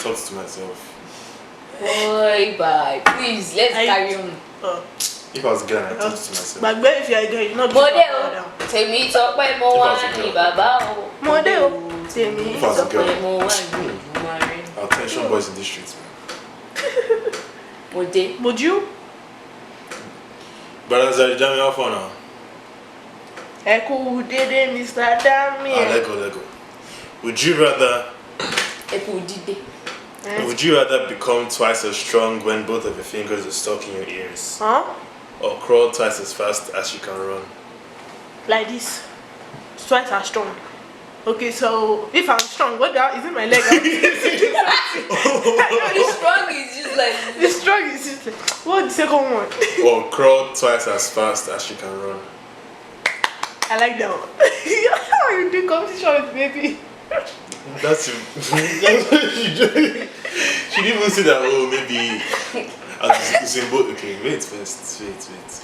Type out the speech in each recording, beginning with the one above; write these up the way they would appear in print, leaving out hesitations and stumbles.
thoughts to myself. Boy, bye. Please, let's carry on. If I was a girl, I talk to myself. But if you're a girl, you're not model. Tell me talk by more Baba. Model. Tell me if I was a girl, more. I'll tension boys in the streets, man. Would you? Brothers, are you Dami off or now? Echo did it, Mr. Dami. Let go. Would you rather become twice as strong when both of your fingers are stuck in your ears? Huh? Or crawl twice as fast as you can run? Like this. Twice as strong. Okay, so if I'm strong, what is it my leg? The strong is just like the strong is just like what's the second one? Or crawl twice as fast as you can run. I like that one. How you do competition with baby? That's what she did. She didn't even say that. Oh, maybe okay, wait.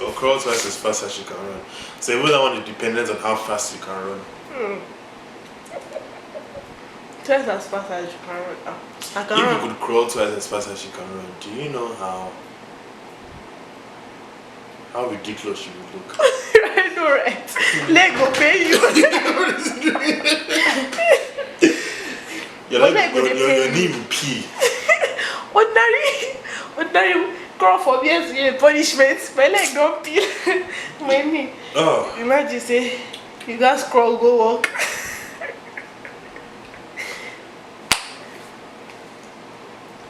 Or crawl twice as fast as you can run. So you wouldn't want it dependent on how fast you can run. Twice as fast as you can run. I can if run. you could crawl twice as fast as you can run, do you know how ridiculous you would look? I know, right? Leg will pay you. Your knee will pee. Ordinary crawl for years punishment. My leg don't peel. My knee. Oh. Imagine say you guys crawl, go walk.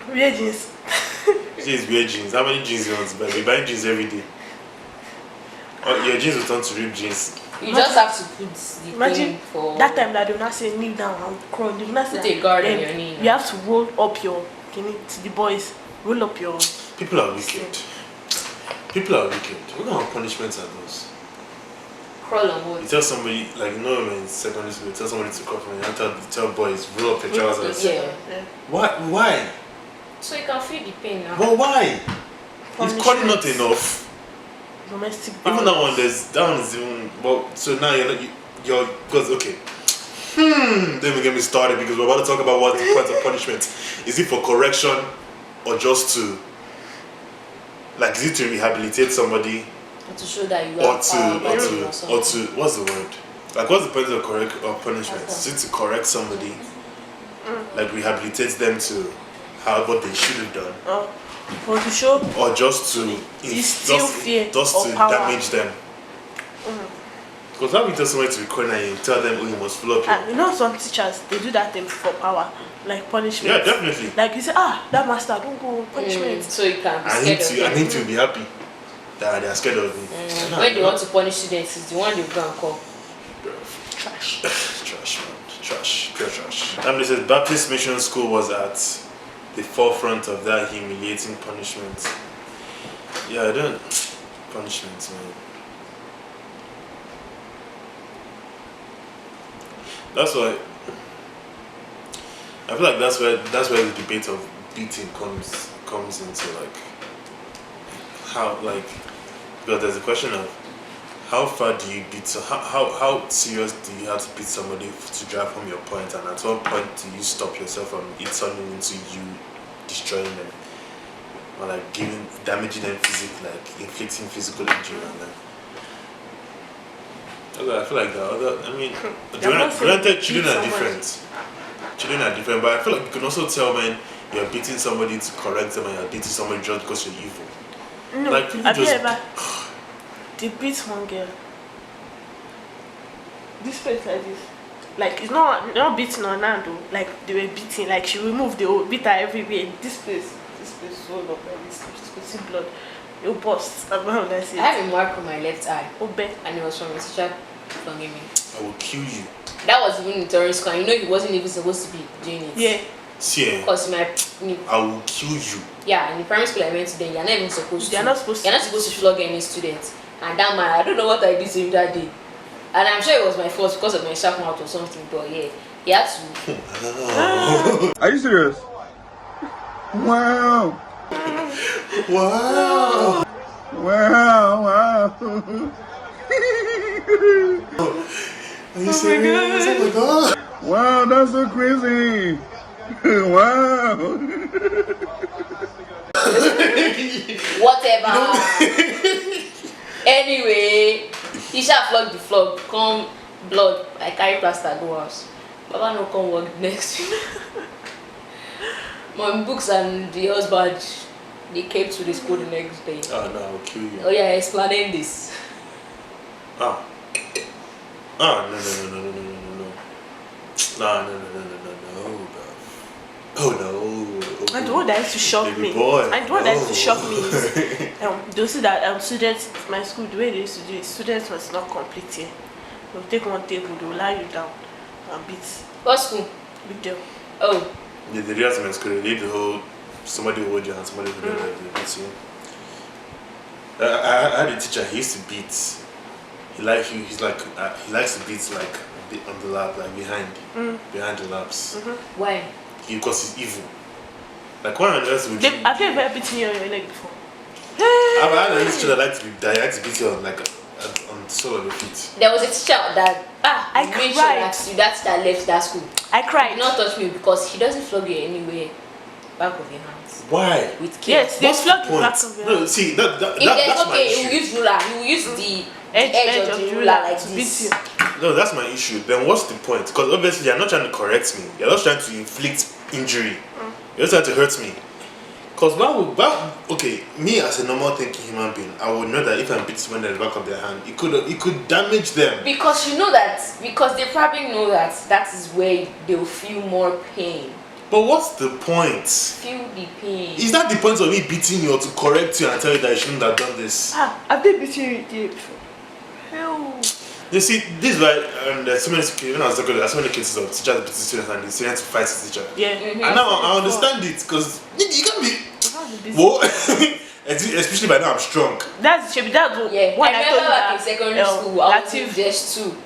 Wear jeans. Jeans, wear jeans. How many jeans you want to buy? We buy jeans every day. Your jeans will turn to ripped jeans. You just have to put the imagine thing for that time that they will not say kneel down and crawl. They will not say put a guard on your knee. You have to roll up your to the boys. Roll up your. People are wicked. What kind of punishments are those? Crawl on wood. You tell somebody, like in secondary school, you tell somebody to crawl from you and tell boys, roll up your trousers. Yeah. Why? So you can feel the pain now. But why? It's crawling not enough. Domestic violence. Even that one, that one is even, well, so now you're because, okay. Then we get me started because we're about to talk about what the point of punishment. Is it for correction or just to, like, is it to rehabilitate somebody? Or to show that you or are to what's the word? Like, what's the point of punishment? Is it to correct somebody, like rehabilitate them to what they should have done, or to show, or just to damage them? Because how we tell somebody to be corner and you tell them, oh, you must follow up. You know, some teachers they do that thing for power, like punishment. Yeah, definitely. Like you say, that master don't go punishment. So you can be scared I need to be happy that they are scared of me. When they want to punish students, it's the one they go and call. Trash. Pure trash. This says Baptist Mission School was at the forefront of that humiliating punishment. Yeah, I don't punishments, man. That's why I feel like that's where the debate of beating comes into, like, how, like, because there's a question of how far do you beat, so how serious do you have to beat somebody to drive home your point, and at what point do you stop yourself from it turning into you destroying them, or like damaging them physically, like inflicting physical injury on them. I feel like granted, children are different. But I feel like you can also tell when you're beating somebody to correct them and you're beating somebody just because you're evil. No, like, have you ever they beat one girl? This place like this. Like, it's not beating on her though. Like, they were beating, like she removed the whole beat her everywhere. This place swelled up like this. You see blood. It will burst. I have a mark on my left eye. And it was from a teacher flogging me. I will kill you. That was even in terrorist school. You know he wasn't even supposed to be doing it. Yeah. See, because I will kill you. Yeah, in the primary school I went to, you're not even supposed to. You're not supposed to flog any student. And that man, I don't know what I did to him that day. And I'm sure it was my fault because of my sharp mouth or something. But yeah, he had to. Are you serious? Wow. Wow. Are you serious? Oh my god. Wow, that's so crazy. Wow. Whatever. Anyway, teacher flog the flog. Come blood. I carry plaster go house. Baba no come work next week. My books and the husband, they came to the school the next day. Oh no, I'll kill you. Oh yeah, explaining this. Ah. Ah, no. Oh no. And the one that used to shock Baby me. boy. And the one that used to No. shock me is they'll see that students in my school, the way they used to do it, students must not complete here. They'll take one table, they'll lie you down and beat. What school? Big deal. Oh. The real time in school, they need the whole somebody will hold you and somebody will beat you. I had a teacher. He used to beat. He likes to beat like on the lap, like behind the laps. Why? Because he's evil. Like why on earth would you? Have you ever beaten you on your leg before? I've had a teacher that likes to beat you on like on the sole of your feet. There was a teacher that I made sure cried. that that teacher left that school. I He cried. did not touch me because he doesn't flog you anywhere. Back of your hands. Why? With care. Yes, they What's flog the the back point? of your No, see that's If my there's okay, he will issue. use ruler. He will use the edge of the ruler like to this. beat you. No, that's my issue. Then what's the point? Because obviously you're not trying to correct me. You're not trying to inflict injury. You're just trying to hurt me. Because okay, me as a normal thinking human being, I would know that if I beat someone at the back of their hand, it could damage them. Because you know because they probably know that is where they'll feel more pain. But what's the point? Feel the pain. Is that the point of me beating you or to correct you and tell you that you shouldn't have done this? Have they beat you before? Hell. You see, this is why there's so many kids, when I was talking, there's so many cases of teachers beating students and the students fight the teacher. Yeah. And now I understand it because you can't be. How's the business? Whoa. Especially by now I'm strong. That's what Yeah, when I told remember you back in secondary school, I was in Latif. just two.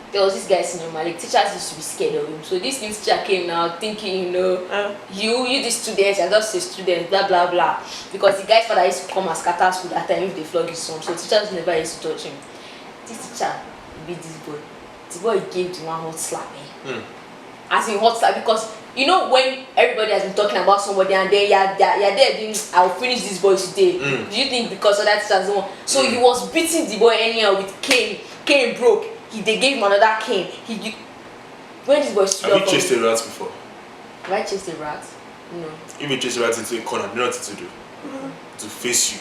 There was this guy senior Malik. Teachers used to be scared of him. So this new teacher came now thinking, you the students, you're just a student, blah blah blah. Because the guy's father used to come and scatter school that time if they flog his son. So teachers never used to touch him. This teacher beat this boy. The boy gave the one hot slap. As in hot slap because when everybody has been talking about somebody and then you're there doing, I'll finish this boy today. Do you think because of that teacher's one? So he was beating the boy anyhow with cane. Cane broke. They gave him another cane. When this boy stood up. Have you chased a rat before? Have I chased a rat? No. If you chase a rat into a corner, you know what to do? To face you.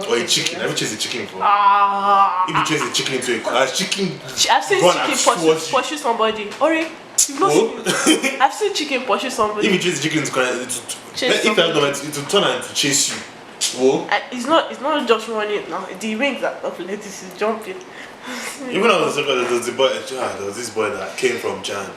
Or a chicken. Have you chased a chicken before? If you chase a chicken into a corner, chicken. I've seen run chicken and towards you. pursue somebody. Ori, you've not seen it. I've seen chicken pursue somebody. If you chase the chicken into a corner, it will turn and to chase you. Whoa. It's not just running now. The wings are up like this is jumping. Even when I was there was this boy that came from Jand.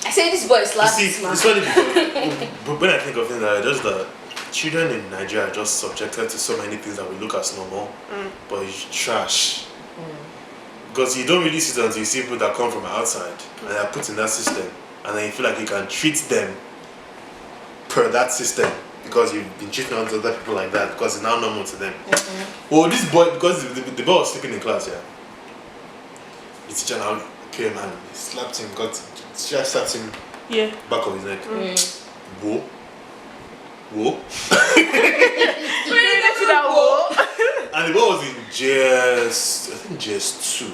I say this boy is You last see, man. it's funny because when I think of things like just that children in Nigeria are just subjected to so many things that we look as normal, but it's trash. Because you don't really see it until you see people that come from outside and they are put in that system, and then you feel like you can treat them per that system because you've been treating other people like that because it's now normal to them. Well, this boy, because the boy was sleeping in class, yeah. The teacher now came and slapped him, just slapped him back of his neck. Whoa. Whoa. And the boy was in JS, I think JS2.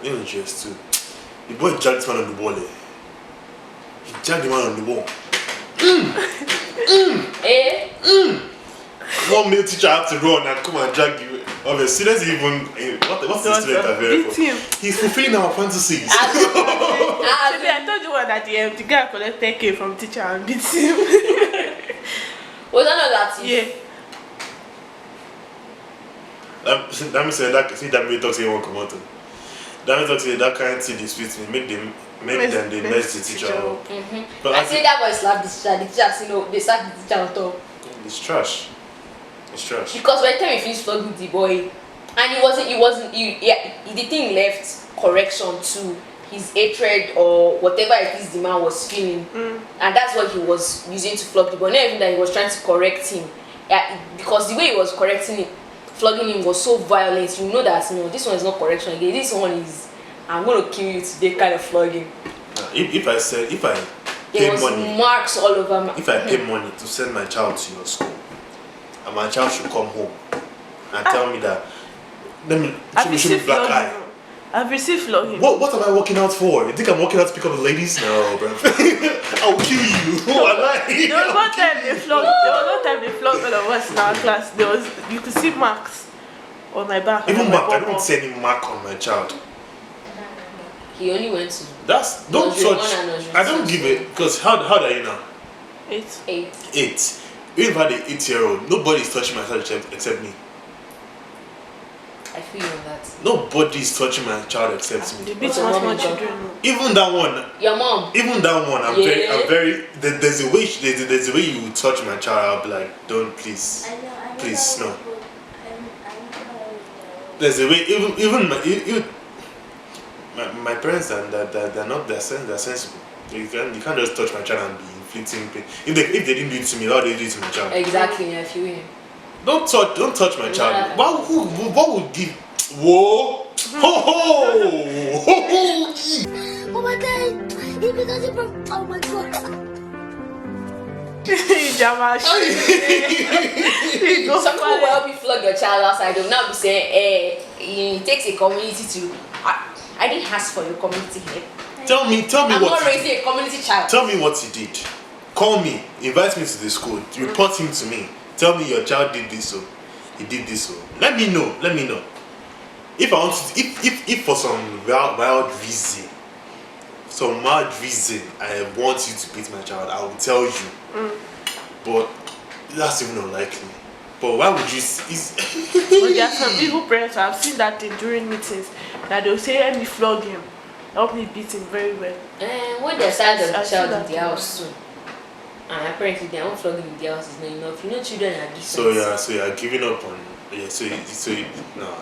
He was in JS2. The boy jagged this man on the wall. He jagged the man on the wall. One male teacher had to run and come and drag you. The students even what's the student are very for? He's fulfilling our fantasies. I told you what at the end the guy collected K from teacher and beat him. Was that not that? Yeah. Dami said that see Dami talks he won't come out. Dami talks that kind of thing disputes me, make them they mess the teacher up. But I say that boy slapped the teacher, they sacked the teacher on top. It's trash. It's trash. Because by the time he finished flogging the boy, and the thing left correction to his hatred or whatever it is the man was feeling, and that's what he was using to flog the boy. Not even that he was trying to correct him, because the way he was flogging him was so violent. You know that this one is not correction again. This one is I'm gonna kill you today kind of flogging. If I There pay was money, marks all over my. if I pay money to send my child to your school, and my child should come home and tell me that, I've should be received black eye. flogging. I've received flogging. What am I working out for? You think I'm working out to pick up the ladies? No, bro. I'll kill you. I lie. There was one time they flogged. There was one time they flogged all of us in our class. You could see marks on my back. Even on my mark, I bum. don't see any mark on my child. He only went to Don't Nursery touch. 1 and Nursery I don't 2. give it because how are you now? 8. 8. 8. Even if I had an 8-year-old, nobody's touching my child except me. I feel you on that. Nobody's touching my child except They me. beat But your mom small is children. Even that one. Your mom. Even that one, I'm Yeah. very. There's a way you will touch my child. I'll be like, don't please, please no. There's a way. Even my parents they're not they're sensible. You can't just touch my child and be inflicting pain. If they didn't do it to me, how do they do it to my child? Exactly, I feel you. Don't touch my child. Yeah. What would give? Whoa! Ho ho! Ho ho! Oh my god! He does it from. Oh my god! Jamash. Some people will help you flog your child outside. They will not be saying, it takes a community to. I didn't ask for your community help. Tell me I'm what. not raising a community child. Tell me what he did. Call me. Invite me to the school. Report him to me. Tell me your child did this so. He did this so. Let me know. If I want to, if for some wild reason, I want you to beat my child, I will tell you. But that's even unlikely. But why would you? But there are some evil parents. I've seen that thing during meetings that they'll say, "Let me flog him, help me beat him very well." When they start the I see child that in the house soon, and apparently they won't flog him in the house is not enough. You know, children are different. So you're giving up on. Yeah, no,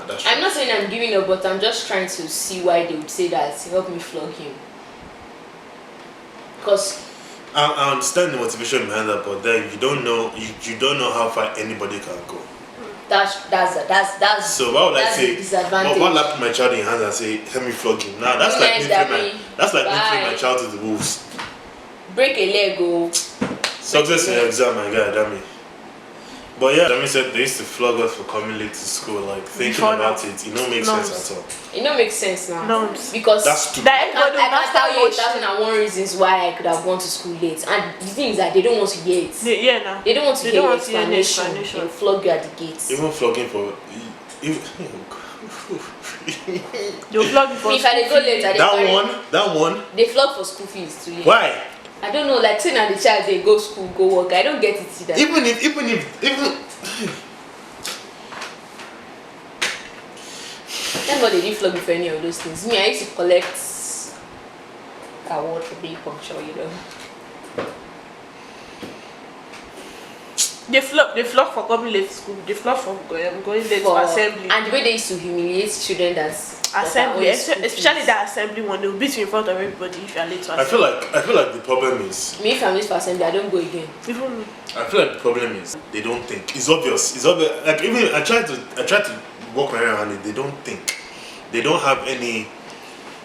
that's true. I'm not saying I'm giving up, but I'm just trying to see why they would say that. Help me flog him. Because I understand the motivation behind that, but then you don't know how far anybody can go. that's So why would I that's say? the disadvantage. Why lap my child in hand and say, "Help me flog him"? Now that's like me throwing my child to the wolves. break a leg, go. Success in your exam, my guy, Dami. But yeah, Dami said they used to flog us for coming late to school. Like thinking Before about that. it makes sense at all. It don't make sense now. No. Because That's stupid. That I everybody can will tell you start 1,001 reasons why I could have gone to school late, and the thing is that they don't want to hear it. Yeah, now. They don't want to They hear don't the want to hear the explanation. explanation. They'll flog you at the gates. Even flogging for. They'll flog you for If I dey go late, that one. they flog for school fees too. Yeah. Why? I don't know, like saying that the child they go school, go work. I don't get it either. Even if. Thank God they didn't flog me for any of those things. Me, I used to collect award for being punctual, you know. They flog for coming late to school. They flog for going late to assembly. And the way they used to humiliate children that's Assembly, that are always especially school that assembly one, they'll beat you in front of everybody if you are late to assembly. I feel like the problem is. fees. Me, if I'm late for assembly, I don't go again. Even me. I feel like the problem is they don't think. It's obvious. Like even I try to walk around it. They don't think. They don't have any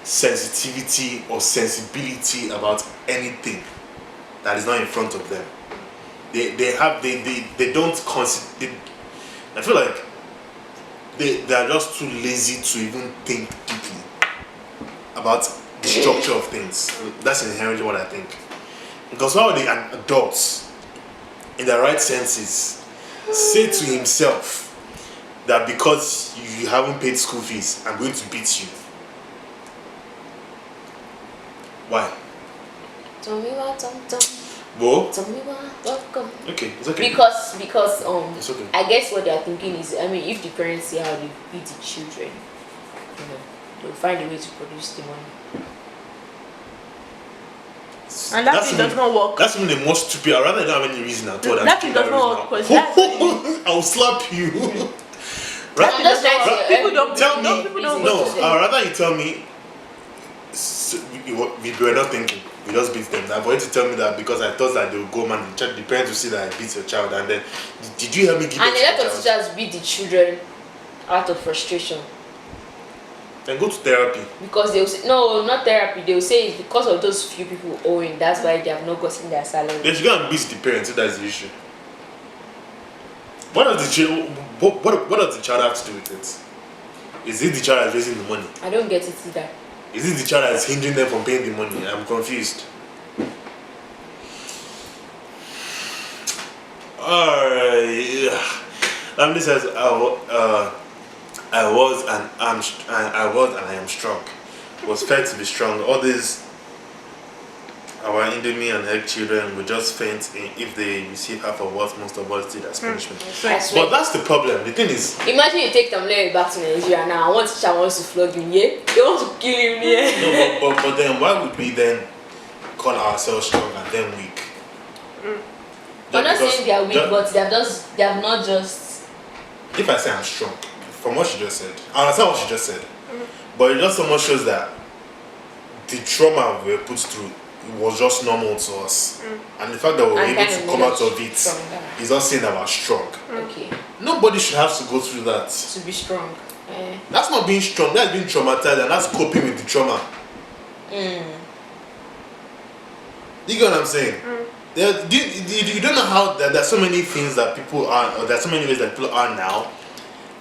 sensitivity or sensibility about anything that is not in front of them. They don't consider. I feel like they are just too lazy to even think deeply about the structure of things. That's inherently what I think. Because how the adults, in their right senses, say to himself that because you haven't paid school fees, I'm going to beat you. Why? Tell me what, Whoa. tell me what, welcome. Okay, it's okay. Because It's okay. I guess what they're thinking is, I mean, if the parents see how they beat the children, you know, they'll find a way to produce the money. And that thing does not work. That's even the most stupid. I'd rather not have any reason at all. That thing does not work because that's I'll slap you. I'm just trying to people don't Tell no, me. people don't No, go to I'd rather you tell me. We were not thinking. We just beat them. I want you to tell me that because I thought that they would go man and check the parents to see that I beat your child, and then did you help me give And it a lot to of your child? teachers beat the children out of frustration. Then go to therapy. Because they'll say, no, not therapy. They'll say it's because of those few people owing. That's why they have not gotten their salary. They should go and beat the parents if that's the issue. What does the child have to do with it? Is it the child that's raising the money? I don't get it either. Is it the child that's hindering them from paying the money? I'm confused. Alright. Dami says, I was and I am strong. Was fed to be strong. All these our Indomie and egg children will just faint if they receive half of what most of us did as punishment. But that's the problem. The thing is, imagine you take Tamle back to Nigeria now. One teacher wants to flog him, yeah? They want to kill him, yeah? No, but then why would we then call ourselves strong and then weak? I'm not saying they are weak, but they have not just. If I say I'm strong, from what she just said, I understand what she just said, but it just so much shows that the trauma we were put through was just normal to us, and the fact that we were able to come out of it is us saying that we're strong. Okay. Nobody should have to go through that. To be strong. That's not being strong. That's being traumatized, and that's coping with the trauma. You get what I'm saying? You don't know how there's so many things that people are, or there's so many ways that people are now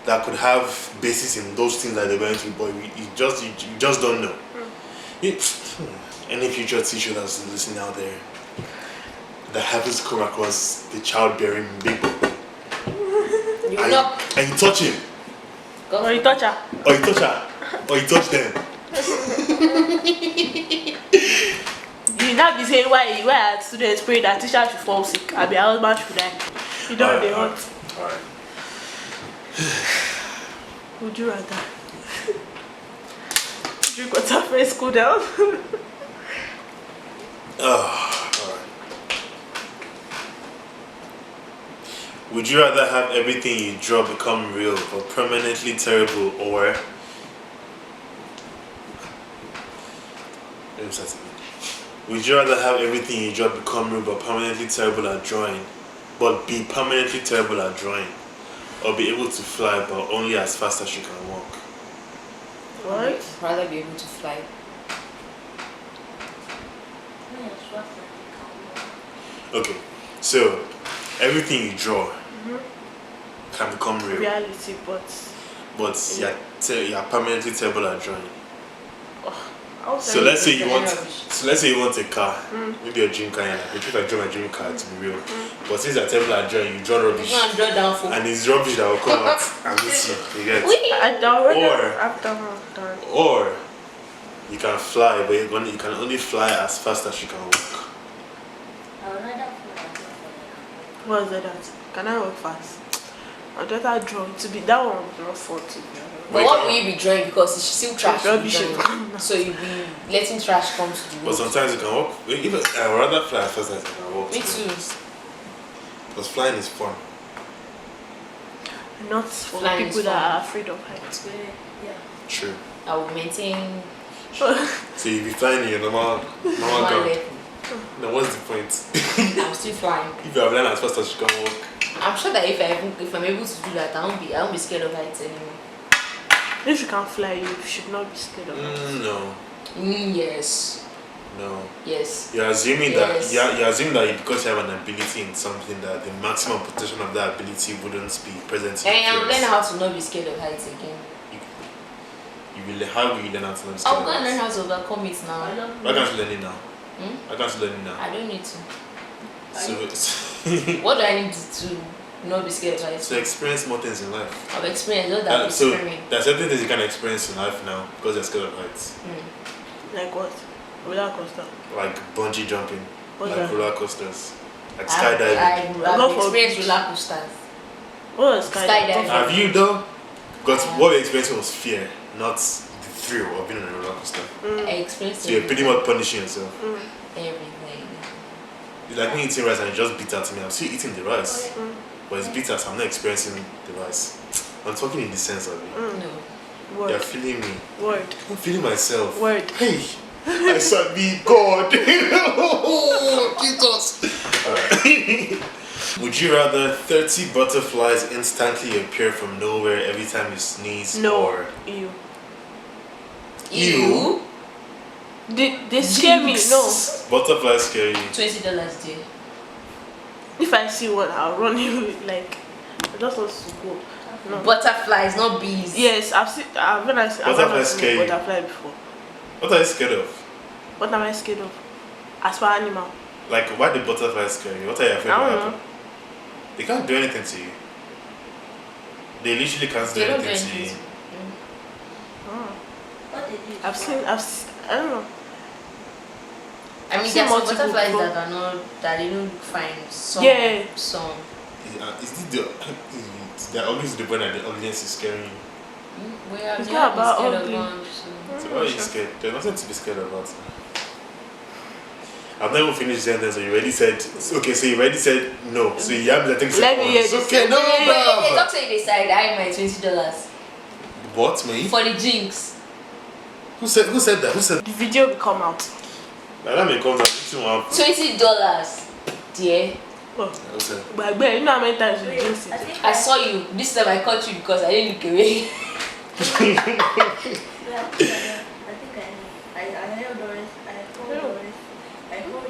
that could have basis in those things that they went through, but you just don't know. Any future teacher that's listening out there that happens to come across the childbearing big boy, and you touch him, Or you touch her. or you touch her, or you touch them. You now be saying why are students pray that teacher should fall sick and their husband should die. You don't they want. Alright. Would you rather drink water first, cool down? Alright. Would you rather have everything you draw become real or permanently terrible, or let me start again. Would you rather have everything you draw become real but permanently terrible at drawing, but be permanently terrible at drawing, or be able to fly but only as fast as you can walk? What? I'd rather be able to fly. Okay, so everything you draw can become real, Reality, but you're permanently terrible at drawing. also So let's say you want a car, maybe a dream car, and if I draw my dream car to be real. But since you're terrible at drawing, you draw rubbish, You draw down for. and it's rubbish that will come out and meet you. You get? I don't Or- I've done. Or you can fly, but you can only fly as fast as you can walk. What is that? Can I work fast? I'd rather draw to be that one would not fall to be honest. But what will you be drawing? Because it's still trash. to be Rubbish. drawing. So you'll be letting trash come to the But road. sometimes you can walk. Even I would rather fly as fast as I can walk. Me to be too. honest. Because flying is fun. Not for Flying is people that fun. are afraid of heights. True. I will maintain So you be flying in your normal one ground. level. Then what's the point? I'm still flying. If you have learned as fast as you can walk. I'm sure that if I'm able to do that, I won't be scared of heights anymore. If you can fly, you should not be scared of heights. No. Yes. No. Yes. You're assuming Yes. that you're assuming that because you have an ability in something, that the maximum potential of that ability wouldn't be present in And I'm your learning fears. how to not be scared of heights again. How will you learn how to not be scared I'm of going to learn heights? how to overcome it now. Why can't you learn it now? Why can't you learn it now? I don't need to. So, What do I need to not be scared of heights? so experience more things in life. I've experienced all that So experiment. there are certain things you can experience in life now because you're scared of heights. Like what? Roller coaster. Like bungee jumping, What's like that? roller coasters, like skydiving. I've Not for experienced beach. roller coasters. What is Skydiving. Have you though? Because what we experienced was fear, not the thrill of being on a roller coaster. I experienced So you're pretty much punishing yourself. everything. It's like me eating rice and it just bitter to me. I'm still eating the rice, but it's bitter, so I'm not experiencing the rice. I'm talking in the sense of it. No. Word. You're feeling me. Word. I'm feeling myself. Word. Hey, I said, be God. Jesus. Alright. Would you rather 30 butterflies instantly appear from nowhere every time you sneeze, No. or You. You? They scare me. No. Butterflies scare you. $20 there. If I see one, I'll run away. Like, I just want to go. No. Butterflies, not bees. Yes, I've seen. I've never seen a butterfly before. What are you scared of? What am I scared of? As for animal. Like, why do butterflies scare you? What are you afraid I of? don't know. They can't do anything to you. They literally can't do anything to you. I've seen. I don't know. I mean, seen there's some multiple butterflies before. that are not, that they don't find some. Yeah. Some. Is it they're always the point that the audience is scaring you? We are It's not about scared of ugly. one, so. So why are you scared? There's nothing to be scared about. I've never finished the sentence, so you already said, okay, so you already said no. So you have to think Let me hear it's this. okay, no, They no. talk say they decide I my $20 What, me? for the jinx. Who said that? Who said The video will come out. that may come out. $20, dear. Oh. Who said? But you know how many times you jinx it? I saw you. This time I caught you because I didn't look away. I think I heard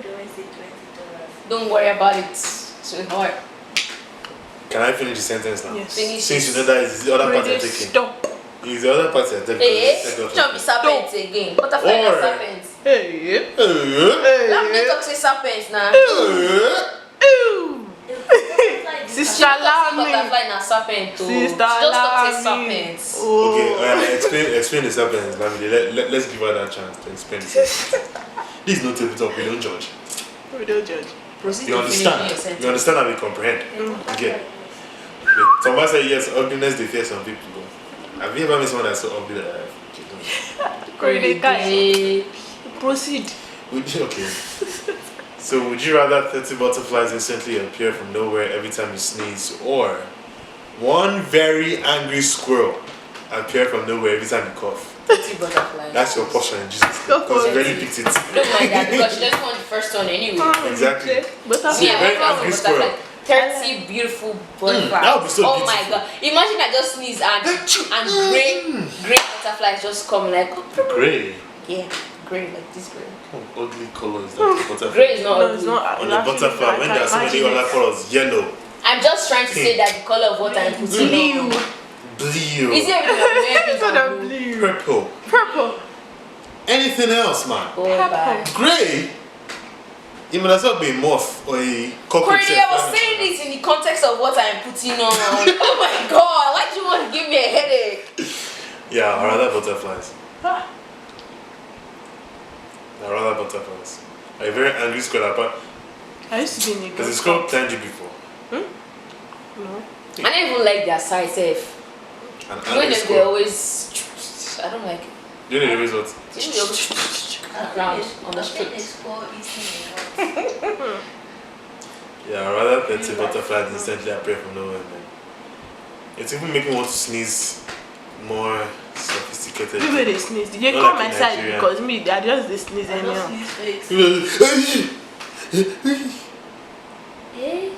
Doris say $20. Don't worry about it, sweetheart. Can I finish the sentence now? Yes. Finish Since it. you know that is the other part you're Really taking. stop. Is the other part you're taking. Hey, don't be serpents again. Butterfly and Alright. serpents. Hey. Let me talk say serpents now. Ooh. Sister Lami. Butterfly and serpent too. Sister Just talk say Lami. serpents. Oh. Okay, explain the serpents. Let's give her that chance to explain the serpents. This is not table talk, we don't judge. We don't judge. Proceed You to finishing your understand? sentence. You understand and we comprehend. Okay. Somebody say yes, ugliness they fear some people. Have you ever met someone that's so ugly that Proceed. Okay. So would you rather 30 butterflies instantly appear from nowhere every time you sneeze, or one very angry squirrel appear from nowhere every time you cough? 30 butterflies. That's your portion in Jesus' Go name. for Because you it. already picked it. Don't mind that because she doesn't want the first one anyway. Exactly. Butterfly. Yeah, very everyone angry with butterfly. squirrel. 30 beautiful butterflies. that would be so oh my beautiful. god. Imagine I just sneeze and gray butterflies just come like Gray. yeah, gray like this gray. Oh, ugly colors that the butterfly. Gray is not No, ugly. it's not. On the butterfly, when there are so many other colors, yellow, I'm just trying to say that the color of what I'm putting on. blue, Is it It's not a really blue. purple, Purple. anything else, man. Oh, bye. Gray. You might as well be a moth or a cockroach. Corey, I was saying this in the context of what I'm putting on. Oh my god, why do you want to give me a headache? Yeah, I rather butterflies. I rather butterflies. A very angry squirrel, but I used to be in a because girl it's called scout. tangy before. No. I don't even like their size, if. An When angry they squirrel. always. I don't like it. You know the result. They always ground on the street. Yeah, I rather 30 butterflies instantly appear from nowhere, man. It's even making me want to sneeze more sophisticated. People they sneeze. They Not come like my in side Nigeria. because me, they are just they sneeze anyhow. Eh?